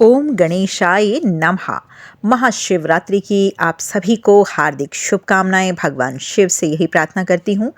ओम गणेशाय नमः। महाशिवरात्रि की आप सभी को हार्दिक शुभकामनाएं। भगवान शिव से यही प्रार्थना करती हूँ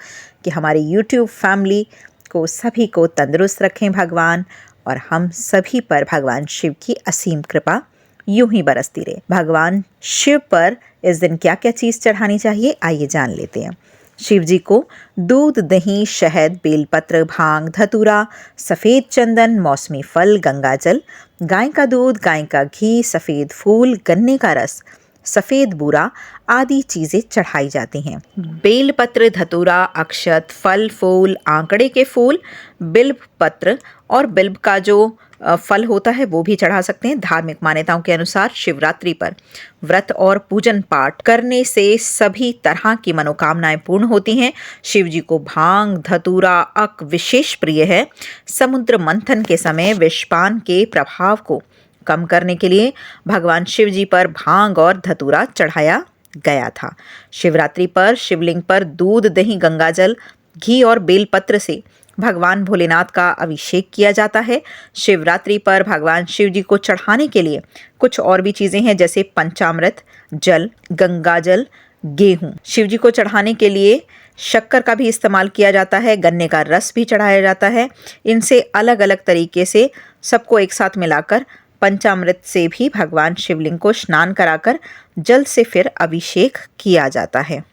कि हमारी यूट्यूब फैमिली को सभी को तंदुरुस्त रखें भगवान, और हम सभी पर भगवान शिव की असीम कृपा यूं ही बरसती रहे। भगवान शिव पर इस दिन क्या क्या चीज़ चढ़ानी चाहिए, आइए जान लेते हैं। शिव जी को दूध, दही, शहद, बेलपत्र, भांग, धतूरा, सफ़ेद चंदन, मौसमी फल, गंगाजल, गाय का दूध, गाय का घी, सफ़ेद फूल, गन्ने का रस, सफ़ेद बूरा आदि चीज़ें चढ़ाई जाती हैं। बेलपत्र, धतूरा, अक्षत, फल फूल, आंकड़े के फूल, बिल्व पत्र और बिल्व का जो फल होता है वो भी चढ़ा सकते हैं। धार्मिक मान्यताओं के अनुसार शिवरात्रि पर व्रत और पूजन पाठ करने से सभी तरह की मनोकामनाएं पूर्ण होती हैं। शिव जी को भांग, धतूरा, अक विशेष प्रिय है। समुद्र मंथन के समय विषपान के प्रभाव को कम करने के लिए भगवान शिव जी पर भांग और धतूरा चढ़ाया गया था। शिवरात्रि पर शिवलिंग पर दूध, दही, गंगाजल, घी और बेलपत्र से भगवान भोलेनाथ का अभिषेक किया जाता है। शिवरात्रि पर भगवान शिव जी को चढ़ाने के लिए कुछ और भी चीज़ें हैं, जैसे पंचामृत, जल, गंगाजल, गेहूँ। शिव जी को चढ़ाने के लिए शक्कर का भी इस्तेमाल किया जाता है, गन्ने का रस भी चढ़ाया जाता है। इनसे अलग अलग तरीके से सबको एक साथ मिलाकर पंचामृत से भी भगवान शिवलिंग को स्नान कराकर जल से फिर अभिषेक किया जाता है।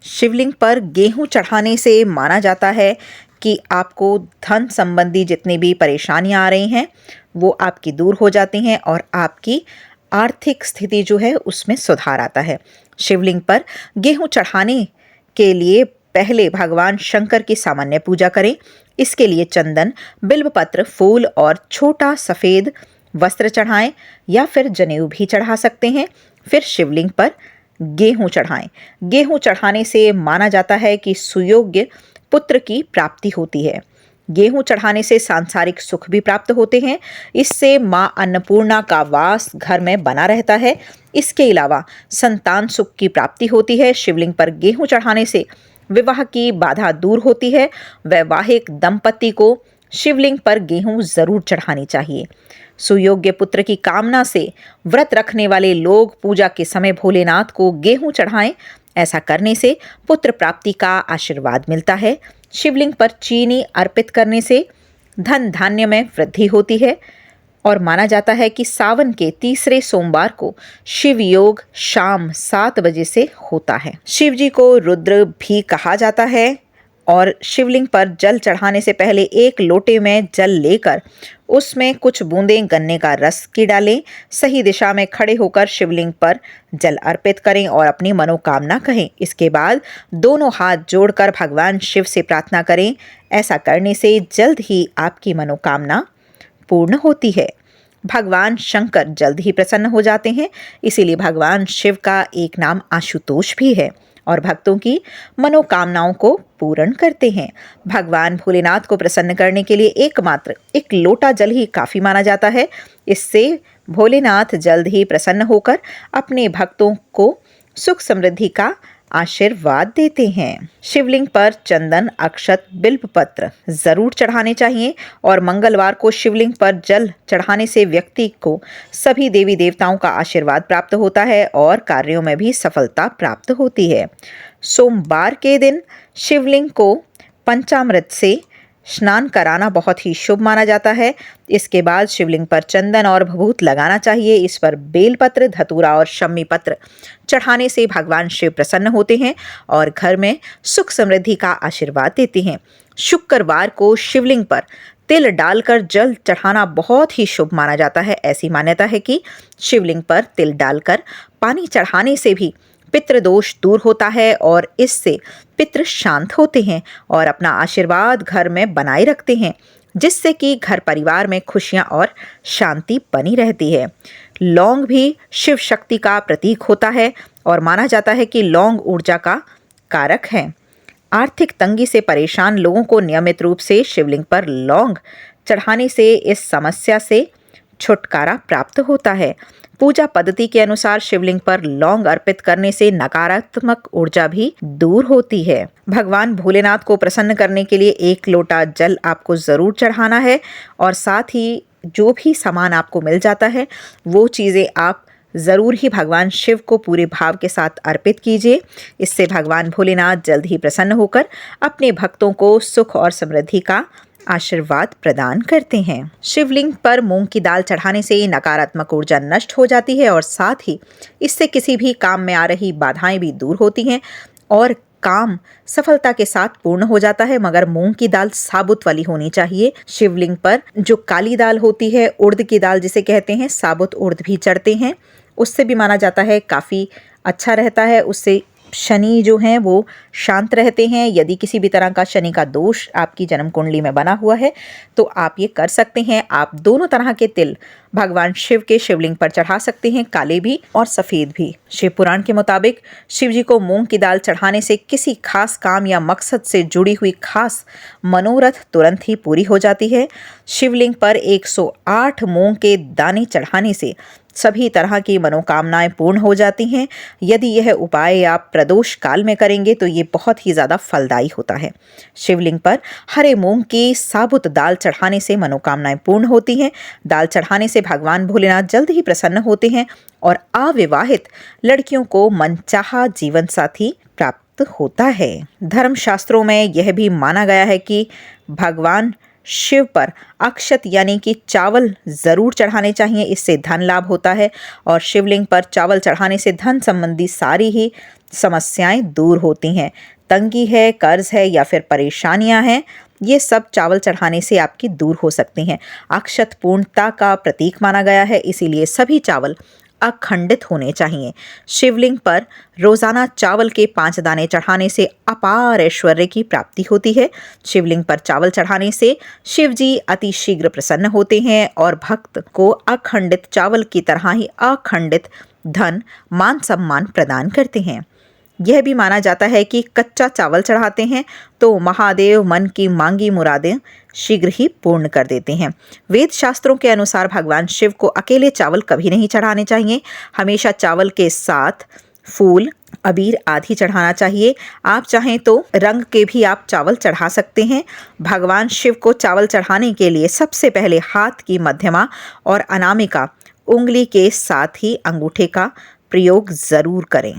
शिवलिंग पर गेहूं चढ़ाने से माना जाता है कि आपको धन संबंधी जितनी भी परेशानियां आ रही हैं वो आपकी दूर हो जाती हैं और आपकी आर्थिक स्थिति जो है उसमें सुधार आता है। शिवलिंग पर गेहूं चढ़ाने के लिए पहले भगवान शंकर की सामान्य पूजा करें। इसके लिए चंदन, बिल्वपत्र, फूल और छोटा सफ़ेद वस्त्र चढ़ाएं या फिर जनेऊ भी चढ़ा सकते हैं। फिर शिवलिंग पर गेहूं चढ़ाएं। गेहूं चढ़ाने से माना जाता है कि सुयोग्य पुत्र की प्राप्ति होती है। गेहूं चढ़ाने से सांसारिक सुख भी प्राप्त होते हैं। इससे मां अन्नपूर्णा का वास घर में बना रहता है। इसके अलावा संतान सुख की प्राप्ति होती है। शिवलिंग पर गेहूं चढ़ाने से विवाह की बाधा दूर होती है। वैवाहिक दंपति को शिवलिंग पर गेहूं जरूर चढ़ानी चाहिए। सुयोग्य पुत्र की कामना से व्रत रखने वाले लोग पूजा के समय भोलेनाथ को गेहूं चढ़ाएं। ऐसा करने से पुत्र प्राप्ति का आशीर्वाद मिलता है। शिवलिंग पर चीनी अर्पित करने से धन धान्य में वृद्धि होती है और माना जाता है कि सावन के तीसरे सोमवार को शिव योग शाम 7 बजे से होता है। शिव जी को रुद्र भी कहा जाता है और शिवलिंग पर जल चढ़ाने से पहले एक लोटे में जल लेकर उसमें कुछ बूंदें गन्ने का रस की डालें। सही दिशा में खड़े होकर शिवलिंग पर जल अर्पित करें और अपनी मनोकामना कहें। इसके बाद दोनों हाथ जोड़कर भगवान शिव से प्रार्थना करें। ऐसा करने से जल्द ही आपकी मनोकामना पूर्ण होती है। भगवान शंकर जल्द ही प्रसन्न हो जाते हैं, इसीलिए भगवान शिव का एक नाम आशुतोष भी है और भक्तों की मनोकामनाओं को पूर्ण करते हैं। भगवान भोलेनाथ को प्रसन्न करने के लिए एकमात्र एक लोटा जल ही काफ़ी माना जाता है। इससे भोलेनाथ जल्द ही प्रसन्न होकर अपने भक्तों को सुख समृद्धि का आशीर्वाद देते हैं। शिवलिंग पर चंदन, अक्षत, बिल्वपत्र जरूर चढ़ाने चाहिए और मंगलवार को शिवलिंग पर जल चढ़ाने से व्यक्ति को सभी देवी देवताओं का आशीर्वाद प्राप्त होता है और कार्यों में भी सफलता प्राप्त होती है। सोमवार के दिन शिवलिंग को पंचामृत से स्नान कराना बहुत ही शुभ माना जाता है। इसके बाद शिवलिंग पर चंदन और भभूत लगाना चाहिए। इस पर बेलपत्र, धतूरा और शम्मी पत्र चढ़ाने से भगवान शिव प्रसन्न होते हैं और घर में सुख समृद्धि का आशीर्वाद देते हैं। शुक्रवार को शिवलिंग पर तिल डालकर जल चढ़ाना बहुत ही शुभ माना जाता है। ऐसी मान्यता है कि शिवलिंग पर तिल डालकर पानी चढ़ाने से भी पितृदोष दूर होता है और इससे पितृ शांत होते हैं और अपना आशीर्वाद घर में बनाए रखते हैं, जिससे कि घर परिवार में खुशियां और शांति बनी रहती है। लौंग भी शिव शक्ति का प्रतीक होता है और माना जाता है कि लौंग ऊर्जा का कारक है। आर्थिक तंगी से परेशान लोगों को नियमित रूप से शिवलिंग पर लौंग चढ़ाने से इस समस्या से छुटकारा प्राप्त होता है। पूजा पद्धति के अनुसार शिवलिंग पर लौंग अर्पित करने से नकारात्मक ऊर्जा भी दूर होती है। भगवान भोलेनाथ को प्रसन्न करने के लिए एक लोटा जल आपको जरूर चढ़ाना है और साथ ही जो भी सामान आपको मिल जाता है वो चीज़ें आप ज़रूर ही भगवान शिव को पूरे भाव के साथ अर्पित कीजिए। इससे भगवान भोलेनाथ जल्द ही प्रसन्न होकर अपने भक्तों को सुख और समृद्धि का आशीर्वाद प्रदान करते हैं। शिवलिंग पर मूंग की दाल चढ़ाने से नकारात्मक ऊर्जा नष्ट हो जाती है और साथ ही इससे किसी भी काम में आ रही बाधाएं भी दूर होती हैं और काम सफलता के साथ पूर्ण हो जाता है। मगर मूंग की दाल साबुत वाली होनी चाहिए। शिवलिंग पर जो काली दाल होती है, उड़द की दाल जिसे कहते हैं, साबुत उड़द भी चढ़ते हैं, उससे भी माना जाता है काफ़ी अच्छा रहता है। उससे शनि जो हैं वो शांत रहते हैं। यदि किसी भी तरह का शनि का दोष आपकी जन्म कुंडली में बना हुआ है तो आप ये कर सकते हैं। आप दोनों तरह के तिल भगवान शिव के शिवलिंग पर चढ़ा सकते हैं, काले भी और सफ़ेद भी। शिव पुराण के मुताबिक शिव जी को मूंग की दाल चढ़ाने से किसी खास काम या मकसद से जुड़ी हुई खास मनोरथ तुरंत ही पूरी हो जाती है। शिवलिंग पर 108 मूंग के दाने चढ़ाने से सभी तरह की मनोकामनाएं पूर्ण हो जाती हैं। यदि यह उपाय आप प्रदोष काल में करेंगे तो ये बहुत ही ज़्यादा फलदायी होता है। शिवलिंग पर हरे मूंग की साबुत दाल चढ़ाने से मनोकामनाएं पूर्ण होती हैं। दाल चढ़ाने से भगवान भोलेनाथ जल्द ही प्रसन्न होते हैं और अविवाहित लड़कियों को मनचाहा जीवन साथी प्राप्त होता है। धर्मशास्त्रों में यह भी माना गया है कि भगवान शिव पर अक्षत यानी कि चावल ज़रूर चढ़ाने चाहिए, इससे धन लाभ होता है। और शिवलिंग पर चावल चढ़ाने से धन संबंधी सारी ही समस्याएं दूर होती हैं। तंगी है, कर्ज है या फिर परेशानियां हैं, ये सब चावल चढ़ाने से आपकी दूर हो सकती हैं। अक्षत पूर्णता का प्रतीक माना गया है, इसीलिए सभी चावल अखंडित होने चाहिए। शिवलिंग पर रोजाना चावल के 5 दाने चढ़ाने से अपार ऐश्वर्य की प्राप्ति होती है। शिवलिंग पर चावल चढ़ाने से शिव जी अति शीघ्र प्रसन्न होते हैं और भक्त को अखंडित चावल की तरह ही अखंडित धन, मान सम्मान प्रदान करते हैं। यह भी माना जाता है कि कच्चा चावल चढ़ाते हैं तो महादेव मन की मांगी मुरादें शीघ्र ही पूर्ण कर देते हैं। वेद शास्त्रों के अनुसार भगवान शिव को अकेले चावल कभी नहीं चढ़ाने चाहिए, हमेशा चावल के साथ फूल, अबीर आदि चढ़ाना चाहिए। आप चाहें तो रंग के भी आप चावल चढ़ा सकते हैं। भगवान शिव को चावल चढ़ाने के लिए सबसे पहले हाथ की मध्यमा और अनामिका उंगली के साथ ही अंगूठे का प्रयोग ज़रूर करें।